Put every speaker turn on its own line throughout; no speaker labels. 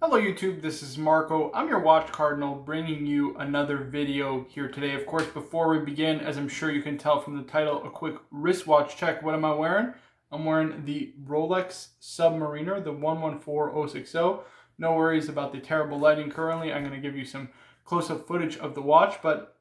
Hello YouTube, this is Marco. I'm your watch cardinal bringing you another video here today. Of course, before we begin, as I'm sure you can tell from the title, a quick wristwatch check. What am I wearing? I'm wearing the Rolex Submariner, the 114060. No worries about the terrible lighting currently. I'm going to give you some close-up footage of the watch, but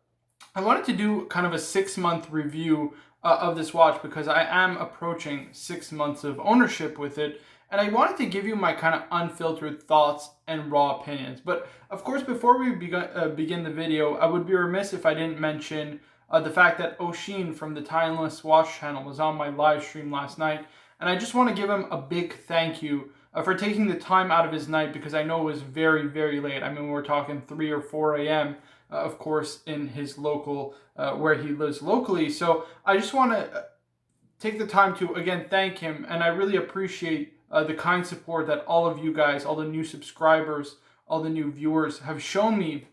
I wanted to do kind of a 6-month review of this watch because I am approaching 6 months of ownership with it, and I wanted to give you my kind of unfiltered thoughts and raw opinions. But of course, before we begin the video, I would be remiss if I didn't mention the fact that Oshin from the Timeless Watch channel was on my live stream last night, and I just want to give him a big thank you for taking the time out of his night because I know it was very, very late. I mean, we're talking 3 or 4 a.m. Of course, in his local, where he lives locally. So I just want to take the time to, again, thank him. And I really appreciate the kind support that all of you guys, all the new subscribers, all the new viewers have shown me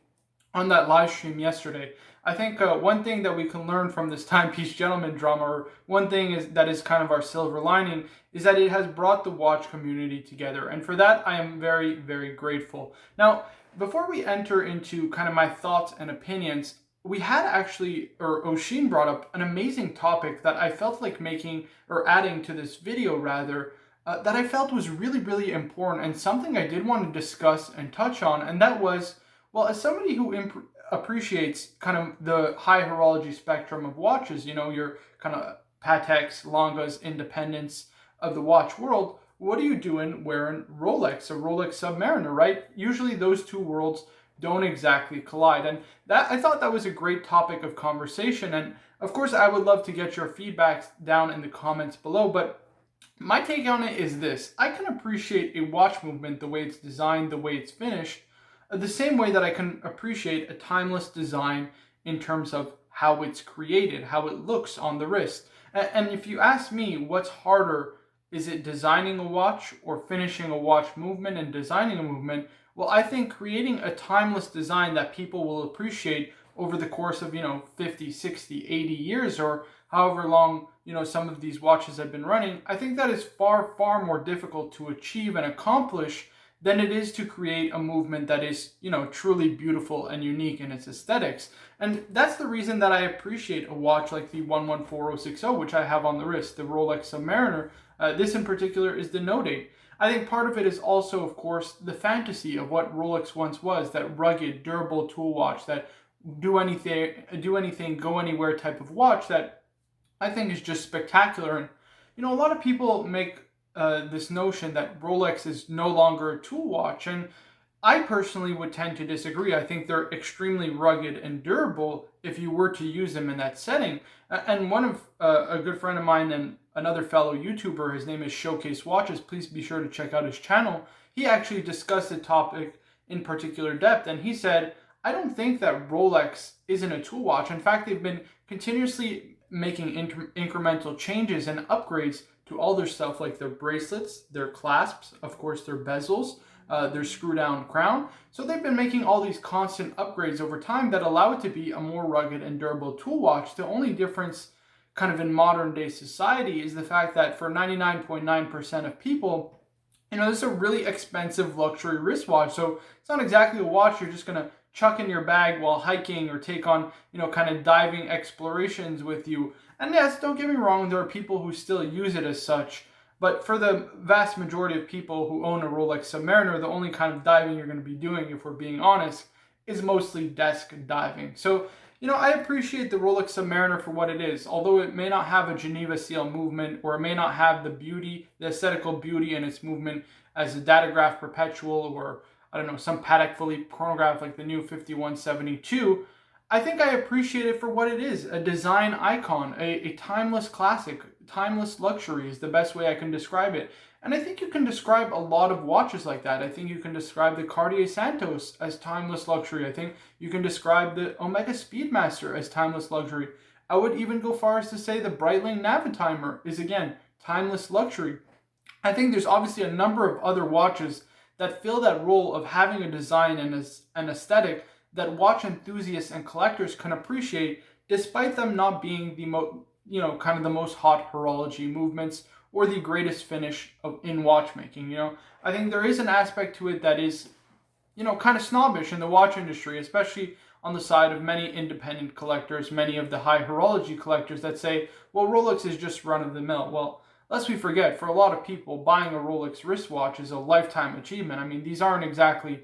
on that live stream yesterday. I think one thing that we can learn from this Timepiece Gentleman drama, or one thing that is kind of our silver lining, is that it has brought the watch community together. And for that, I am very, very grateful. Now, before we enter into kind of my thoughts and opinions, we had actually, or Oshin brought up an amazing topic that I felt like making, or adding to this video rather, that I felt was really, really important and something I did want to discuss and touch on. And that was, well, as somebody who appreciates kind of the high horology spectrum of watches, you know, your kind of Pateks, Langas, Independence of the watch world, what are you doing wearing Rolex, a Rolex Submariner, right? Usually those two worlds don't exactly collide. And that, I thought that was a great topic of conversation. And of course, I would love to get your feedback down in the comments below. But my take on it is this: I can appreciate a watch movement the way it's designed, the way it's finished, the same way that I can appreciate a timeless design in terms of how it's created, how it looks on the wrist. And if you ask me what's harder, is it designing a watch or finishing a watch movement and designing a movement? Well, I think creating a timeless design that people will appreciate over the course of, 50, 60, 80 years, or however long, some of these watches have been running, I think that is far, far more difficult to achieve and accomplish than it is to create a movement that is, truly beautiful and unique in its aesthetics. And that's the reason that I appreciate a watch like the 114060, which I have on the wrist, the Rolex Submariner. This in particular is the no date. I think part of it is also, of course, the fantasy of what Rolex once was, that rugged, durable tool watch, that do anything, go anywhere type of watch that I think is just spectacular. And, a lot of people make this notion that Rolex is no longer a tool watch, and I personally would tend to disagree. I think they're extremely rugged and durable if you were to use them in that setting. And one of a good friend of mine and another fellow YouTuber, his name is Showcase Watches, please be sure to check out his channel. He actually discussed the topic in particular depth, and he said, I don't think that Rolex isn't a tool watch. In fact, they've been continuously making incremental changes and upgrades to all their stuff, like their bracelets, their clasps, of course, their bezels, their screw-down crown. So they've been making all these constant upgrades over time that allow it to be a more rugged and durable tool watch. The only difference kind of in modern day society is the fact that for 99.9% of people, this is a really expensive luxury wristwatch. So it's not exactly a watch you're just going to chuck in your bag while hiking or take on, kind of diving explorations with you. And yes, don't get me wrong, there are people who still use it as such. But for the vast majority of people who own a Rolex Submariner, the only kind of diving you're going to be doing, if we're being honest, is mostly desk diving. So, I appreciate the Rolex Submariner for what it is. Although it may not have a Geneva seal movement, or it may not have the beauty, the aesthetical beauty in its movement as a Datograph Perpetual, or, I don't know, some Patek Philippe chronograph like the new 5172, I think I appreciate it for what it is, a design icon, a timeless classic. Timeless luxury is the best way I can describe it. And I think you can describe a lot of watches like that. I think you can describe the Cartier Santos as timeless luxury. I think you can describe the Omega Speedmaster as timeless luxury. I would even go far as to say the Breitling Navitimer is, again, timeless luxury. I think there's obviously a number of other watches that fill that role of having a design and an aesthetic that watch enthusiasts and collectors can appreciate, despite them not being kind of the most hot horology movements or the greatest finish in watchmaking. I think there is an aspect to it that is, kind of snobbish in the watch industry, especially on the side of many independent collectors, many of the high horology collectors that say, well, Rolex is just run of the mill. Well, lest we forget, for a lot of people, buying a Rolex wristwatch is a lifetime achievement. I mean, these aren't exactly,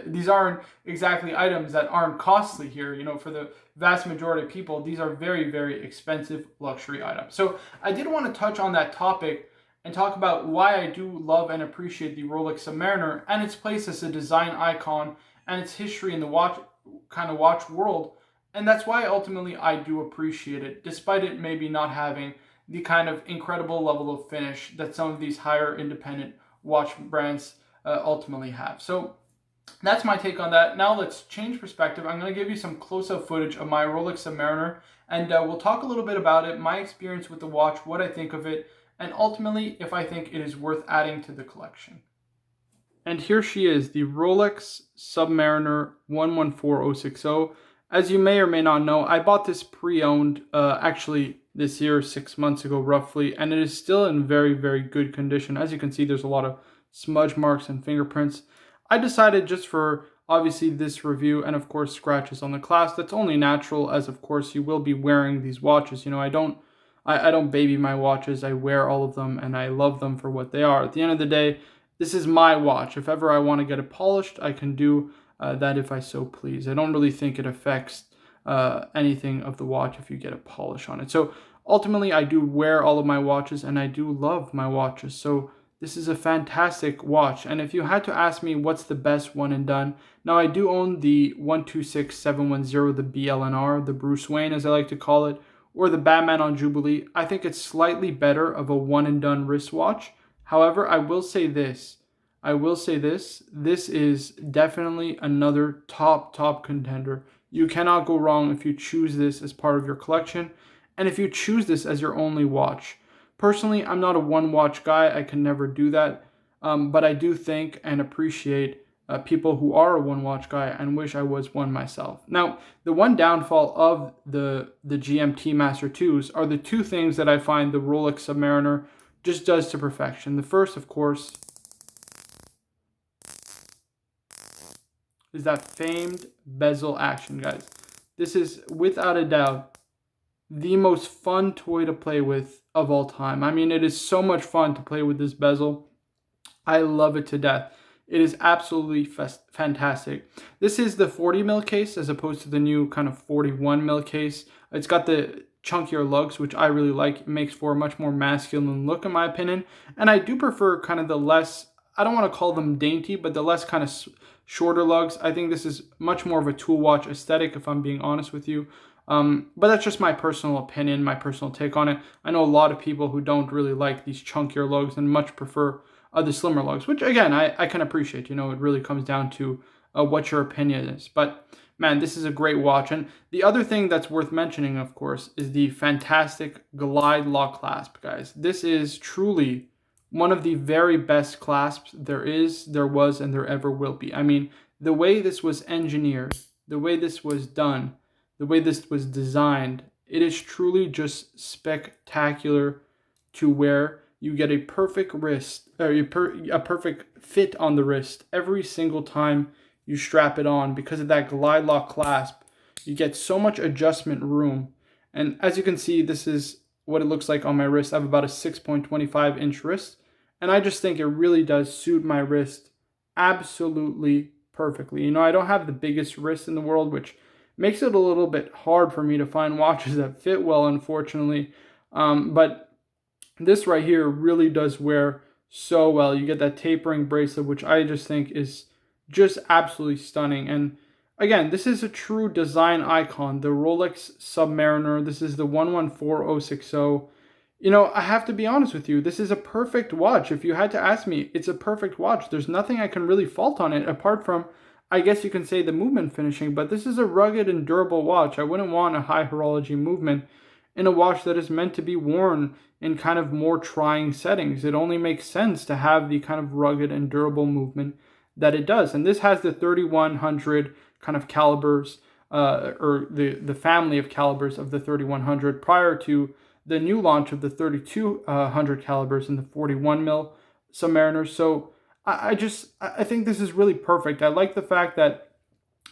these aren't exactly items that aren't costly here. For the vast majority of people, these are very, very expensive luxury items. So I did want to touch on that topic and talk about why I do love and appreciate the Rolex Submariner and its place as a design icon and its history in the watch world. And that's why ultimately I do appreciate it, despite it maybe not having the kind of incredible level of finish that some of these higher independent watch brands ultimately have. So that's my take on that. Now let's change perspective. I'm going to give you some close-up footage of my Rolex Submariner, and we'll talk a little bit about it, my experience with the watch, what I think of it, and ultimately if I think it is worth adding to the collection. And here she is, the Rolex Submariner 114060. As you may or may not know, I bought this pre-owned actually this year, 6 months ago roughly, and it is still in very, very good condition. As you can see, there's a lot of smudge marks and fingerprints. I decided, just for obviously this review and of course scratches on the clasp, that's only natural, as of course you will be wearing these watches. I don't baby my watches. I wear all of them and I love them for what they are. At the end of the day, this is my watch. If ever I want to get it polished, I can do that if I so please. I don't really think it affects anything of the watch if you get a polish on it. So ultimately, I do wear all of my watches and I do love my watches. So this is a fantastic watch. And if you had to ask me what's the best one and done, now I do own the 126710, the BLNR, the Bruce Wayne as I like to call it, or the Batman on Jubilee. I think it's slightly better of a one and done wristwatch. However, I will say this. This is definitely another top contender. You cannot go wrong if you choose this as part of your collection, and if you choose this as your only watch. Personally, I'm not a one watch guy. I can never do that. But I do think and appreciate people who are a one watch guy and wish I was one myself. Now, the one downfall of the GMT Master 2s are the two things that I find the Rolex Submariner just does to perfection. The first, of course, is that famed bezel action, guys. This is, without a doubt, the most fun toy to play with of all time. I mean, it is so much fun to play with this bezel. I love it to death. It is absolutely fantastic. This is the 40 mil case as opposed to the new kind of 41 mil case. It's got the chunkier lugs, which I really like. It makes for a much more masculine look in my opinion. And I do prefer kind of the less, I don't want to call them dainty, but the less kind of shorter lugs. I think this is much more of a tool watch aesthetic, if I'm being honest with you. But that's just my personal opinion, my personal take on it. I know a lot of people who don't really like these chunkier lugs and much prefer the slimmer lugs, which again, I can appreciate. It really comes down to what your opinion is. But man, this is a great watch. And the other thing that's worth mentioning, of course, is the fantastic glide lock clasp, guys. This is truly one of the very best clasps there is, there was, and there ever will be. I mean, the way this was engineered, the way this was done, the way this was designed, it is truly just spectacular to wear. You get a perfect wrist, or a perfect fit on the wrist every single time you strap it on because of that glide lock clasp. You get so much adjustment room. And as you can see, this is what it looks like on my wrist. I have about a 6.25 inch wrist. And I just think it really does suit my wrist absolutely perfectly. I don't have the biggest wrist in the world, which makes it a little bit hard for me to find watches that fit well, unfortunately. But this right here really does wear so well. You get that tapering bracelet, which I just think is just absolutely stunning. And again, this is a true design icon, the Rolex Submariner. This is the 114060. I have to be honest with you. This is a perfect watch. If you had to ask me, it's a perfect watch. There's nothing I can really fault on it apart from, I guess you can say, the movement finishing. But this is a rugged and durable watch. I wouldn't want a high horology movement in a watch that is meant to be worn in kind of more trying settings. It only makes sense to have the kind of rugged and durable movement that it does. And this has the 3100 kind of calibers or the family of calibers of the 3100 prior to the new launch of the 3200 calibers and the 41 mil Submariners. So I think this is really perfect. I like the fact that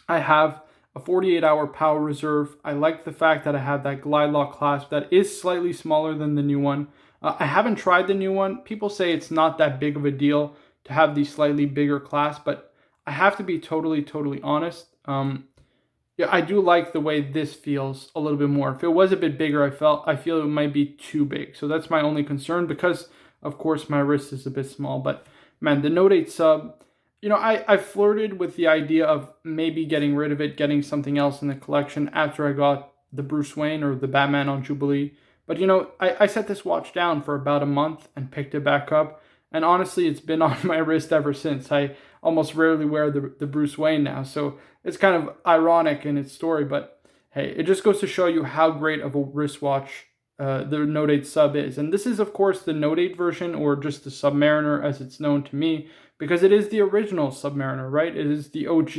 I have a 48-hour power reserve. I like the fact that I have that glide lock clasp that is slightly smaller than the new one. I haven't tried the new one. People say it's not that big of a deal to have the slightly bigger clasp, but I have to be totally honest. Yeah, I do like the way this feels a little bit more. If it was a bit bigger, I feel it might be too big. So that's my only concern because, of course, my wrist is a bit small. But man, the Note 8 Sub, I flirted with the idea of maybe getting rid of it, getting something else in the collection after I got the Bruce Wayne or the Batman on Jubilee. But, I set this watch down for about a month and picked it back up. And honestly, it's been on my wrist ever since. I almost rarely wear the Bruce Wayne now. So it's kind of ironic in its story. But hey, it just goes to show you how great of a wristwatch the Note 8 Sub is. And this is, of course, the Note 8 version, or just the Submariner as it's known to me, because it is the original Submariner, right? It is the OG.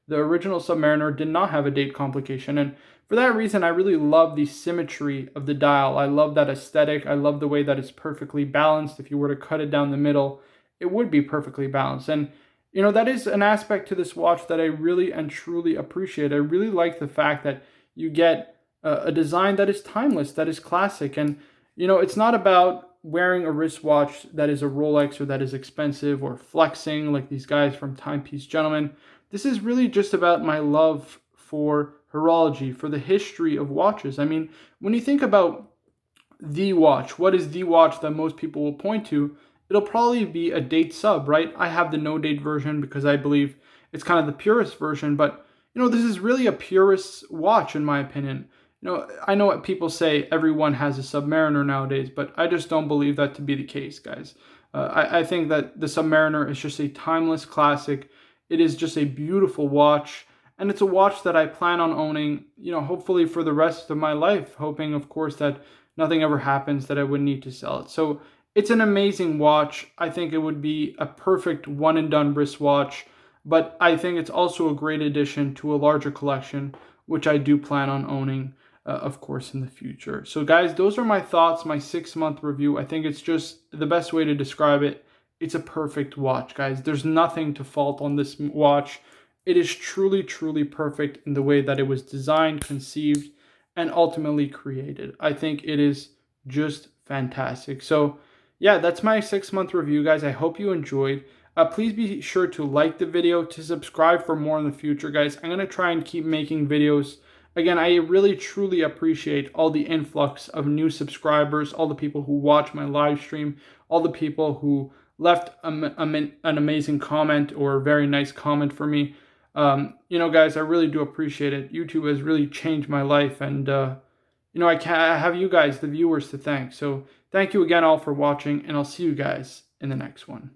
The original Submariner did not have a date complication. And for that reason, I really love the symmetry of the dial. I love that aesthetic. I love the way that it's perfectly balanced. If you were to cut it down the middle, it would be perfectly balanced. And, that is an aspect to this watch that I really and truly appreciate. I really like the fact that you get a design that is timeless, that is classic. And, it's not about wearing a wristwatch that is a Rolex or that is expensive or flexing like these guys from Timepiece Gentlemen. This is really just about my love for horology, for the history of watches. I mean, when you think about the watch, what is the watch that most people will point to? It'll probably be a date sub, right? I have the no date version because I believe it's kind of the purest version, but this is really a purist watch in my opinion. I know what people say, everyone has a Submariner nowadays, but I just don't believe that to be the case, guys. I think that the Submariner is just a timeless classic. It is just a beautiful watch, and it's a watch that I plan on owning, hopefully for the rest of my life, hoping, of course, that nothing ever happens that I would need to sell it. So it's an amazing watch. I think it would be a perfect one-and-done wristwatch, but I think it's also a great addition to a larger collection, which I do plan on owning, of course, in the future. So guys, those are my thoughts, my 6-month review. I think it's just the best way to describe it. It's a perfect watch, guys. There's nothing to fault on this watch. It is truly perfect in the way that it was designed, conceived, and ultimately created. I think it is just fantastic. So yeah, that's my 6-month review, guys. I hope you enjoyed. Please be sure to like the video, to subscribe for more in the future, guys. I'm going to try and keep making videos. Again, I really truly appreciate all the influx of new subscribers, all the people who watch my live stream, all the people who left an amazing comment or a very nice comment for me. Guys, I really do appreciate it. YouTube has really changed my life, and I have you guys, the viewers, to thank. So thank you again all for watching, and I'll see you guys in the next one.